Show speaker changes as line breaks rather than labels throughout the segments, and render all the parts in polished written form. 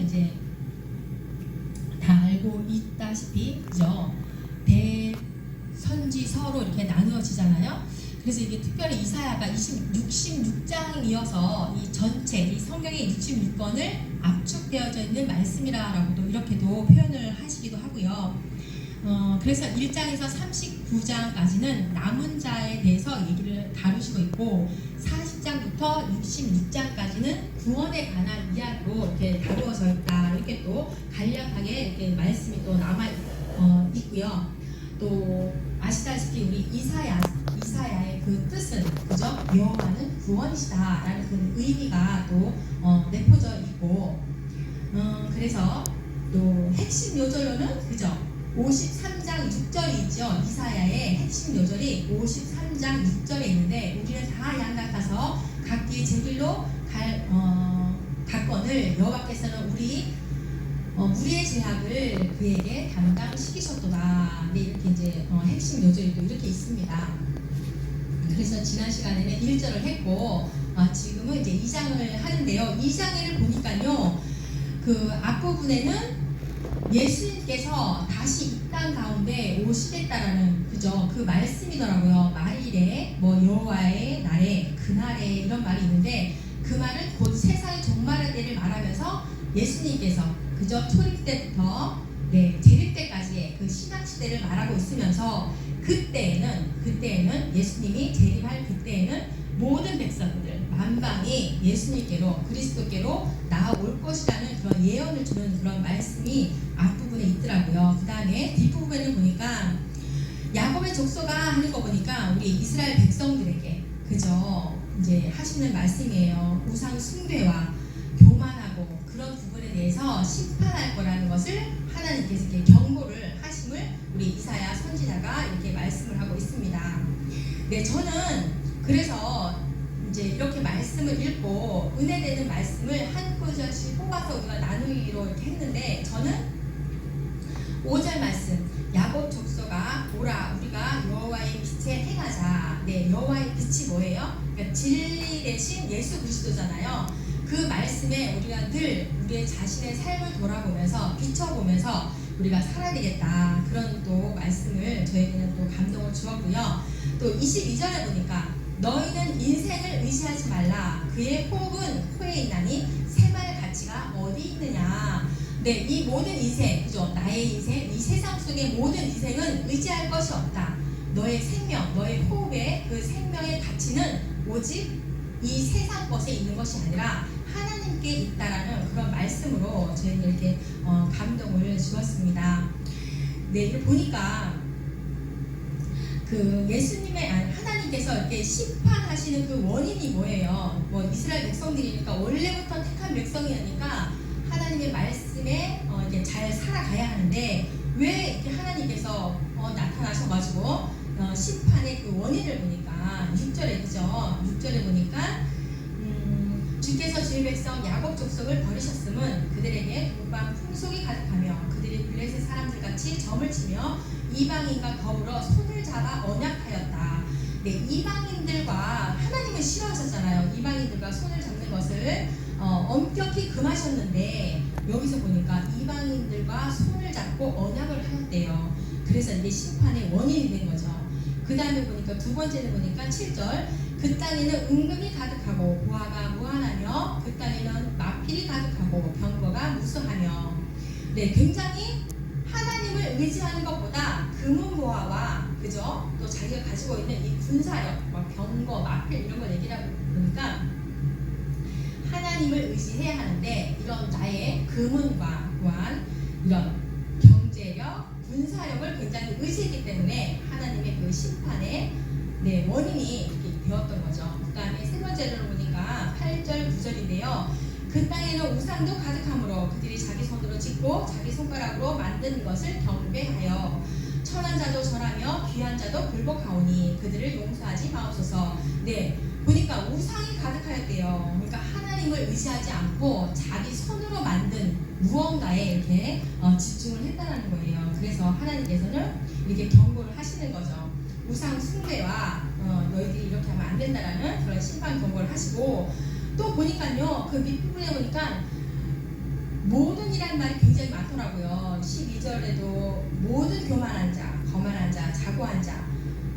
이제 다 알고 있다시피 그죠? 대선지서로 이렇게 나누어지잖아요. 그래서 이게 특별히 이사야가 66장이어서 이 전체 이 성경의 66권을 압축되어져 있는 말씀이라고도 이렇게도 표현을 하시기도 하고요. 그래서 1장에서 39장까지는 남은 자에 대해서 얘기를 다루시고 있고 40장부터 66장까지는 구원에 관한 이야기로 이렇게 다루어져 있다. 이렇게 또 간략하게 이렇게 말씀이 또 남아 있고요. 또 아시다시피 우리 이사야의 그 뜻은 그죠? 여호와는 구원이시다라는 그 의미가 또 내포져 있고 그래서 또 핵심 요절로는 그죠? 53장 6절이 있죠. 이사야의 핵심 요절이 53장 6절에 있는데 우리는 다 양같아서 각기 제 길로 갔거늘 여호와께서는 우리의 죄악을 그에게 담당시키셨도다. 네, 이렇게 이제 핵심 요절이 또 이렇게 있습니다. 그래서 지난 시간에는 1절을 했고 지금은 이제 2장을 하는데요. 2장을 보니까요. 그 앞부분에는 예수님께서 다시 이 땅 가운데 오시겠다라는 그죠? 그 말씀이더라고요. 말일에 뭐 여호와의 날에 그날에 이런 말이 있는데 그 말은 곧 세상의 종말의 때를 말하면서 예수님께서 그저 초림 때부터 재림 때까지의 그 신학 시대를 말하고 있으면서 그때에는 예수님이 재림할 그때에는 모든 백성들 만방이 예수님께로 그리스도께로 나아올 것이라는 그런 예언을 주는 그런 말씀이 앞부분에 있더라고요. 그 다음에 뒷부분에는 보니까 야곱의 족속아 하는 거 보니까 우리 이스라엘 백성들에게 그저 이제 하시는 말씀이에요. 우상 숭배와 교만하고 그런 부분에 대해서 심판할 거라는 것을 하나님께서 이렇게 경고를 하심을 우리 이사야 선지자가 이렇게 말씀을 하고 있습니다. 네, 저는 그래서 이제 이렇게 말씀을 읽고 은혜되는 말씀을 한 구절씩 뽑아서 우리가 나누기로 이렇게 했는데 저는 5절 말씀 야곱 족속아 보라 우리가 여호와의 빛에 행하자. 네, 여호와의 빛이 뭐예요? 그러니까 진리 대신 예수 그리스도잖아요. 그 말씀에 우리가 늘 우리의 자신의 삶을 돌아보면서 비춰보면서 우리가 살아야 되겠다. 그런 또 말씀을 저에게는 또 감동을 주었고요. 또 22절에 보니까 너희는 인생을 의지하지 말라. 그의 호흡은 코에 있나니 새말 가치가 어디 있느냐. 네, 이 모든 인생, 그죠? 나의 인생, 이 세상 속의 모든 인생은 의지할 것이 없다. 너의 생명, 너의 호흡의 그 생명의 가치는 오직 이 세상 것에 있는 것이 아니라 하나님께 있다라는 그런 말씀으로 저희는 이렇게 감동을 주었습니다. 네, 이걸 보니까 그 예수님의 하나님께서 이렇게 심판하시는 그 원인이 뭐예요? 뭐 이스라엘 백성들이니까 원래부터 택한 백성이니까 하나님의 말씀에 이렇게 잘 살아가야 하는데 왜 이렇게 하나님께서 나타나셔가지고 심판의 그 원인을 보니까 6절에 그죠? 6절에 보니까 주께서 주의 백성 야곱 족속을 버리셨음은 그들에게 동방 풍속이 가득하며 그들이 블레셋 사람들같이 점을 치며 이방인과 더불어 손을 잡아 언약하였다. 네, 이방인들과 하나님은 싫어하셨잖아요. 이방인들과 손을 잡는 것을 엄격히 금하셨는데 여기서 보니까 이방인들과 손을 잡고 언약을 하였대요. 그래서 이게 심판의 원인이 된 거죠. 그 다음에 보니까 두 번째는 보니까 7절 그 땅에는 은금이 가득하고 보화가 무한하며 그 땅에는 마필이 가득하고 병거가 무수하며 네, 굉장히 하나님을 의지하는 것보다 금은 보화와 그죠? 또 자기가 가지고 있는 이 군사력, 병거, 마필 이런 걸 얘기를 하고 보니까 하나님을 의지해야 하는데 이런 나의 금은과 또한 이런 경제력, 군사력을 굉장히 의지했기 때문에 하나님의 그 심판의 원인이 이렇게 되었던 거죠. 그 다음에 세 번째로 보니까 8절, 9절인데요. 그 땅에는 우상도 가득하므로 그들이 자기 손으로 짓고 자기 손가락으로 만든 것을 경배하여 천한 자도 절하며 귀한 자도 굴복하오니 그들을 용서하지 마옵소서. 네, 보니까 우상이 가득하였대요. 그러니까 하나님을 의지하지 않고 자기 손으로 만든 무언가에 이렇게 집중을 했다는 거예요. 그래서 하나님께서는 이렇게 경고를 하시는 거죠. 우상 숭배와 너희들이 이렇게 하면 안 된다라는 그런 심판 경고를 하시고 또 보니까요 그 밑부분에 보니까 모든이란 말이 굉장히 많더라고요. 12절에도 모든 교만한 자, 거만한 자, 자고한 자,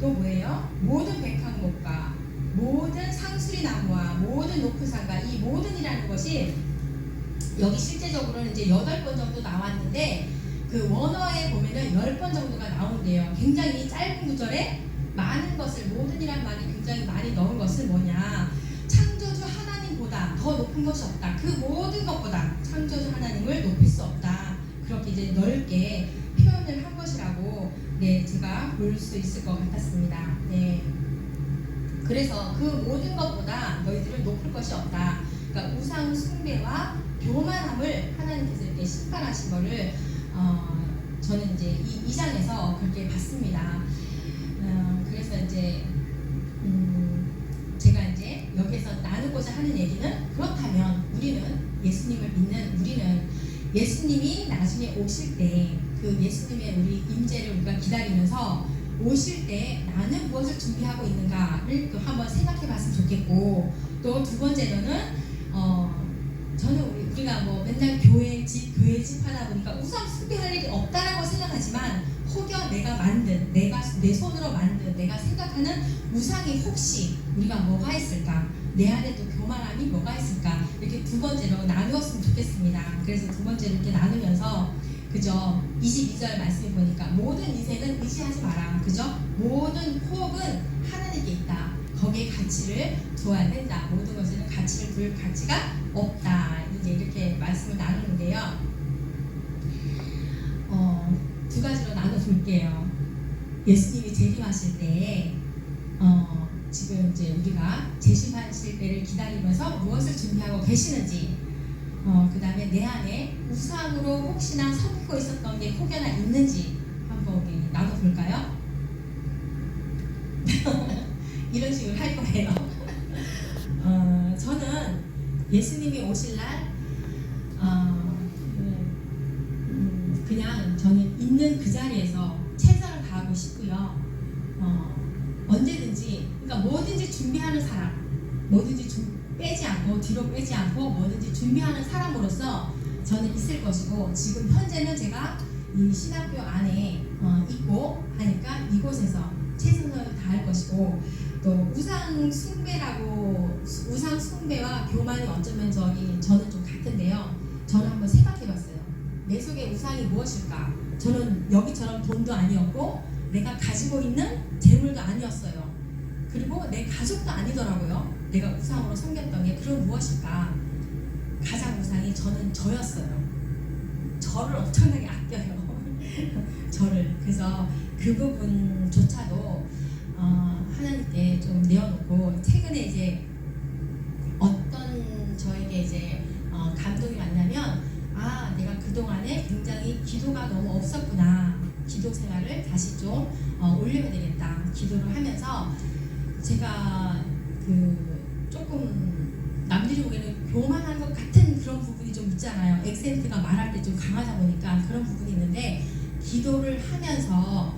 또 뭐예요? 모든 백향목과 모든 상수리 나무와 모든 높은 산과, 이 모든이라는 것이 여기 실제적으로는 이제 8번 정도 나왔는데 그 원어에 보면은 10번 정도가 나온대요. 굉장히 짧은 구절에 많은 것을, 모든이란 말이 굉장히 많이 넣은 것은 뭐냐, 창조주 하나님보다 더 높은 것이 없다. 그 모든 것보다 창조주 하나님을 높일 수 없다. 그렇게 이제 넓게 표현을 한 것이라고 제가 볼 수 있을 것 같았습니다. 네. 그래서 그 모든 것보다 너희들을 높일 것이 없다. 그러니까 우상 숭배와 교만함을 하나님께서 이렇게 심판하신 것을 저는 이제 이 2장에서 그렇게 봤습니다. 그래서 이제 제가 이제 여기서 나누고자 하는 얘기는, 그렇다면 우리는 예수님을 믿는 우리는 예수님이 나중에 오실 때 그 예수님의 우리 임재를 우리가 기다리면서 오실 때 나는 무엇을 준비하고 있는가를 또 한번 생각해 봤으면 좋겠고, 또 두 번째로는 저는 우리가 뭐 맨날 교회 집 하다 보니까 우상 숭배할 일이 없다라고 생각하지만, 혹여 내가 만든, 내가 내 손으로 만든, 내가 생각하는 우상이 혹시 우리가 뭐가 있을까, 내 안에 또 교만함이 뭐가 있을까, 이렇게 두 번째로 나누었으면 좋겠습니다. 그래서 두 번째로 이렇게 나누면서, 그죠? 22절 말씀을 보니까 모든 인생은 의지하지 마라. 그죠? 모든 호흡은 하나님께 있다. 거기에 가치를 두어야 된다. 모든 것에는 가치를 둘 가치가 없다. 이제 이렇게 말씀을 나누는데요. 두 가지로 나눠볼게요. 예수님이 재림하실 때, 지금 이제 우리가 재림하실 때를 기다리면서 무엇을 준비하고 계시는지, 그 다음에 내 안에 우상으로 혹시나 섞이고 있었던 게 혹여나 있는지 한번 우리 나눠볼까요? 이런 식으로 할 거예요. 저는 예수님이 오실 날 그냥 저는 있는 그 자리에서 최선을 다하고 싶고요. 언제든지, 그러니까 뭐든지 준비하는 사람, 뭐든지 빼지 않고, 뒤로 빼지 않고 뭐든지 준비하는 사람으로서 저는 있을 것이고, 지금 현재는 제가 이 신학교 안에 있고 하니까 이곳에서 최선을 다할 것이고, 또 우상 숭배와 교만이 어쩌면 저는 좀 같은데요. 저는 한번 생각해봤어요. 내 속에 우상이 무엇일까? 저는 여기처럼 돈도 아니었고 내가 가지고 있는 재물도 아니었어요. 그리고 내 가족도 아니더라고요. 내가 우상으로 섬겼던 게. 그럼 무엇일까? 가장 우상이 저는 저였어요. 저를 엄청나게 아껴요. 저를. 그래서 그 부분조차도 하나님께 좀 내어놓고, 최근에 이제 어떤 저에게 이제 감동이 왔냐면, 내가 그동안에 굉장히 기도가 너무 없었구나. 기도 생활을 다시 좀 올려야 되겠다. 기도를 하면서 제가 조금 남들이 보기에는 교만한 것 같은 그런 부분이 좀 있잖아요. 액센트가 말할 때 좀 강하다 보니까 그런 부분이 있는데, 기도를 하면서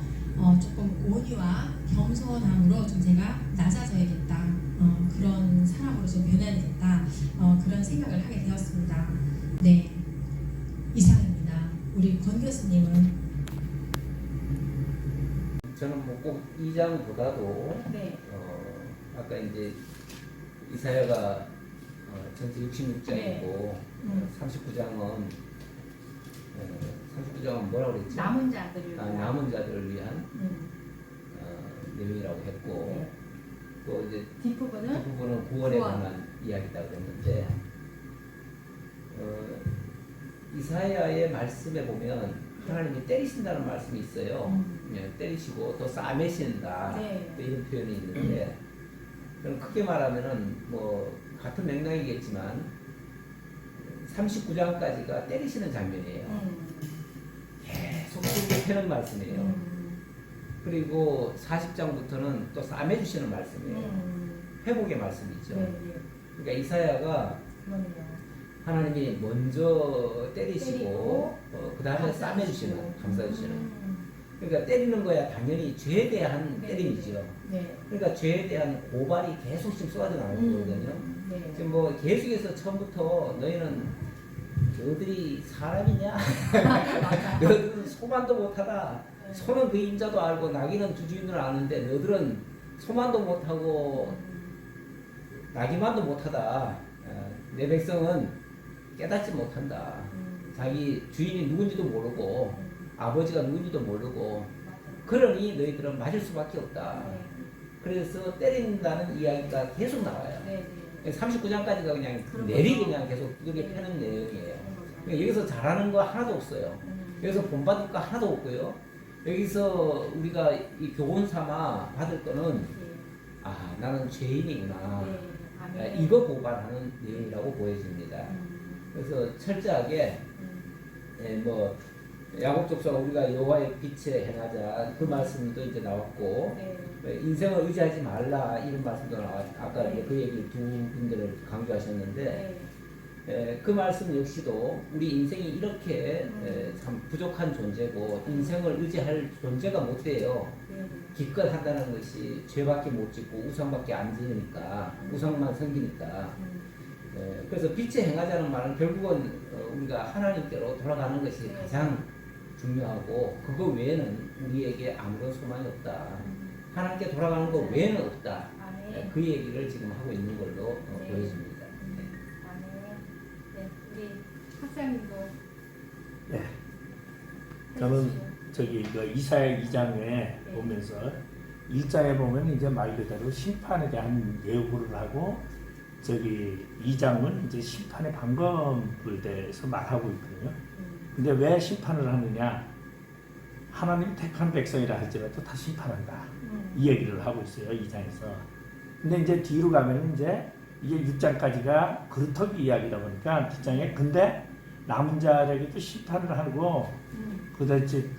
조금 온유와 겸손함으로 좀 제가 낮아져야겠다. 그런 사람으로 좀 변해야겠다. 그런 생각을 하게 되었습니다. 네, 이상입니다. 우리 권 교수님은?
저는 뭐 꼭 2장보다도 아까 이제 이사야가 전체 66장이고 39장은 뭐라고 그랬죠?
남은 자들을
남은 자들을 위한 내용이라고 했고,
네.
또 이제
뒷부분은
구원에 관한 이야기다 그랬는데, 이사야의 말씀에 보면 하나님이 때리신다는 말씀이 있어요. 때리시고 또 싸매신다.
네.
또 이런 표현이 있는데, 저는 크게 말하면은 뭐 같은 맥락이겠지만 39장까지가 때리시는 장면이에요. 계속 펴는 말씀이에요. 그리고 40장부터는 또 싸매주시는 말씀이에요. 회복의 말씀이죠. 그러니까 이사야가 하나님이 먼저 때리시고 그 다음에 싸매주시는, 감싸주시는. 그러니까 때리는 거야 당연히 죄에 대한 때림이죠. 그러니까 죄에 대한 고발이 계속 지금 쏟아져 나오는 거거든요. 지금 뭐 계속해서 처음부터 너희는 너들이 사람이냐?
맞아.
너희들은 소만도 못하다. 소는 그 임자도 알고 나귀는 두 주인을 아는데 너희들은 소만도 못하고 나귀만도 못하다. 내 백성은 깨닫지 못한다. 자기 주인이 누군지도 모르고 아버지가 누군지도 모르고 그러니 너희들은 맞을 수밖에 없다. 그래서 때린다는 이야기가 계속 나와요. 39장까지가 그냥 내리 그냥 계속 두들겨 패는 내용이에요. 그러니까 여기서 잘하는 거 하나도 없어요. 여기서 본받을 거 하나도 없고요. 여기서 우리가 이 교훈 삼아 받을 거는 아 나는 죄인이구나. 이거 고발하는 내용이라고 보여집니다. 그래서 철저하게 뭐 야곱 족속가 우리가 여호와의 빛에 행하자 그 말씀도 이제 나왔고 인생을 의지하지 말라 이런 말씀도 나왔고 아까 그 얘기 두 분들을 강조하셨는데 그 말씀 역시도 우리 인생이 이렇게 참 부족한 존재고 인생을 의지할 존재가 못 돼요. 기껏 한다는 것이 죄밖에 못 짓고 우상밖에 안 지으니까 우상만 섬기니까 그래서 빛에 행하자는 말은 결국은 우리가 하나님께로 돌아가는 것이 가장 중요하고 그거 외에는 우리에게 아무런 소망이 없다. 하나님께 돌아가는 것 외에는 없다. 그 얘기를 지금 하고 있는 걸로 보여집니다.
우리 학생님도
네. 저는 저기 그 이사야 2장에 보면서 1장에 보면 이제 말 그대로 심판에 대한 예고를 하고 저기 2장은 이제 심판의 방법에 대해서 말하고 있거든요. 근데 왜 심판을 하느냐? 하나님 택한 백성이라 할지라도 다 심판한다. 이 얘기를 하고 있어요. 2장에서. 근데 이제 뒤로 가면 이제 이게 6장까지가 그렇다고 이야기다 보니까 뒷장에 근데 남은 자에게도 심판을 하고 그다지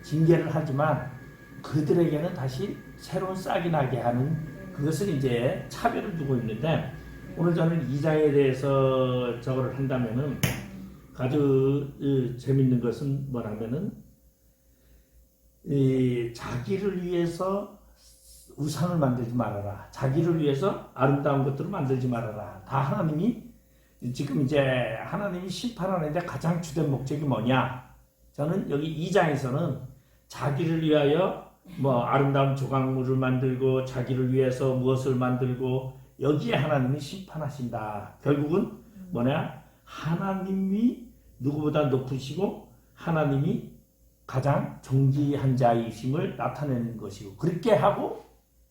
징계를 하지만 그들에게는 다시 새로운 싹이 나게 하는 그것을 이제 차별을 두고 있는데 오늘 저는 2장에 대해서 저거를 한다면은 아주 재밌는 것은 뭐냐면은 이 자기를 위해서 우상을 만들지 말아라. 자기를 위해서 아름다운 것들을 만들지 말아라. 다 하나님이 지금 이제 하나님이 심판하는데 가장 주된 목적이 뭐냐? 저는 여기 2장에서는 자기를 위하여 뭐 아름다운 조각물을 만들고 자기를 위해서 무엇을 만들고 여기에 하나님이 심판하신다. 결국은 뭐냐? 하나님이 누구보다 높으시고 하나님이 가장 존귀한 자이심을 나타내는 것이고 그렇게 하고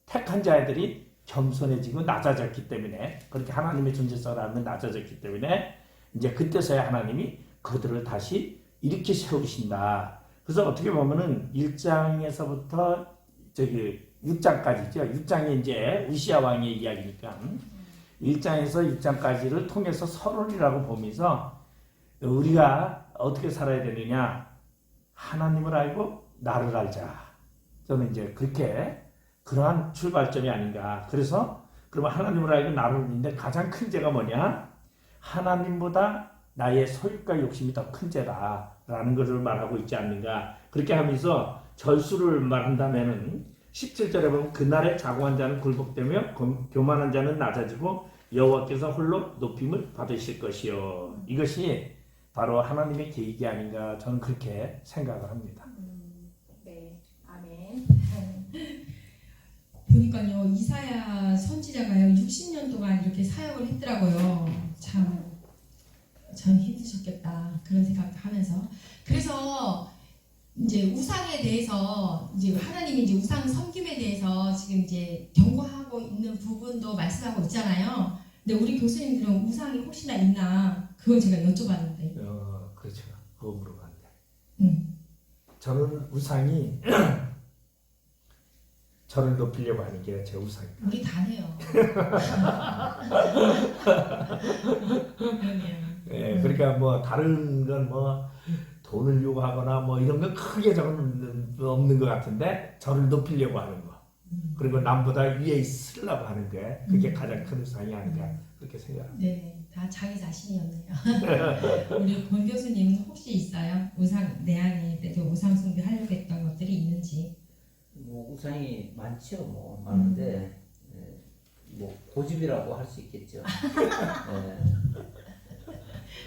택한 자들이 겸손해지고 낮아졌기 때문에 그렇게 하나님의 존재성을 알면 낮아졌기 때문에 이제 그때서야 하나님이 그들을 다시 이렇게 세우신다. 그래서 어떻게 보면은 1장에서부터 저기 6장까지죠. 6장이 이제 우시아 왕의 이야기니까 1장에서 6장까지를 통해서 서론이라고 보면서 우리가 어떻게 살아야 되느냐? 하나님을 알고 나를 알자. 저는 이제 그렇게 그러한 출발점이 아닌가. 그래서 그러면 하나님을 알고 나를 알는데 가장 큰 죄가 뭐냐? 하나님보다 나의 소유과 욕심이 더 큰 죄다라는 것을 말하고 있지 않는가. 그렇게 하면서 절수를 말한다면은 17절에 보면 그날에 자고한 자는 굴복되며 교만한 자는 낮아지고 여호와께서 홀로 높임을 받으실 것이요. 이것이 바로 하나님의 계획이 아닌가 저는 그렇게 생각을 합니다.
네, 아멘.
보니까요 이사야 선지자가요 60년 동안 이렇게 사역을 했더라고요. 참 힘드셨겠다 그런 생각도 하면서 그래서 이제 우상에 대해서 이제 하나님이 이제 우상 섬김에 대해서 지금 이제 경고하고 있는 부분도 말씀하고 있잖아요. 근데 우리 교수님들은 우상이 혹시나 있나 그걸 제가 여쭤봤는데.
그렇죠. 그거 물어봤는데. 저는 우상이 저를 높이려고 하는 게 제 우상이다.
우리 다 해요.
네, 그러니까 뭐 다른 건 뭐 돈을 요구하거나 뭐 이런 건 크게 저는 없는 것 같은데 저를 높이려고 하는 거 그리고 남보다 위에 있으려고 하는 게 그게 가장 큰 우상이 아닌가 그렇게 생각합니다.
네, 다 자기 자신이었네요. 우리 권 교수님은 혹시 있어요? 우상 내 안에 때도 우상 숭배하려고 했던 것들이 있는지?
뭐 우상이 많죠. 뭐 많은데 뭐 고집이라고 할 수 있겠죠.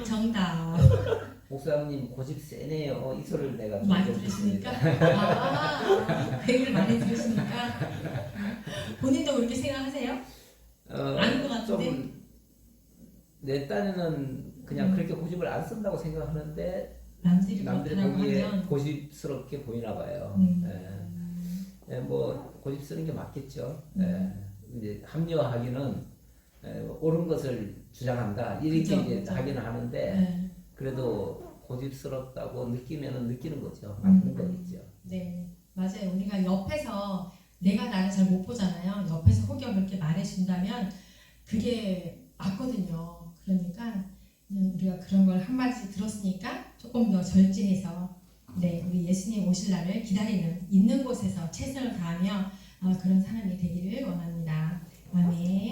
정답.
목사님 고집 세네요. 이 소리를 내가
많이
좀
들으시니까?
듣습니다.
그 얘기를 많이 들으시니까? 본인도 그렇게 생각하세요? 아닌 것 같은데?
좀 내 딴에는 그냥 그렇게 고집을 안 쓴다고 생각하는데
남들이
남들이
그렇다고
보기에
하면
고집스럽게 보이나 봐요. 뭐 고집 쓰는 게 맞겠죠. 이제 합리화하기는 옳은 것을 주장한다 이렇게
그죠,
이제
그죠.
하기는 하는데
네.
그래도 고집스럽다고 느끼면은 느끼는 거죠. 맞는 거겠죠.
네, 맞아요. 우리가 옆에서 내가 나를 잘 못 보잖아요. 옆에서 혹여 그렇게 말해준다면 그게 맞거든요. 그러니까 우리가 그런 걸 한마디 들었으니까 조금 더 절제해서 네, 우리 예수님 오실 날을 기다리는 있는 곳에서 최선을 다하며 그런 사람이 되기를 원합니다. 아멘.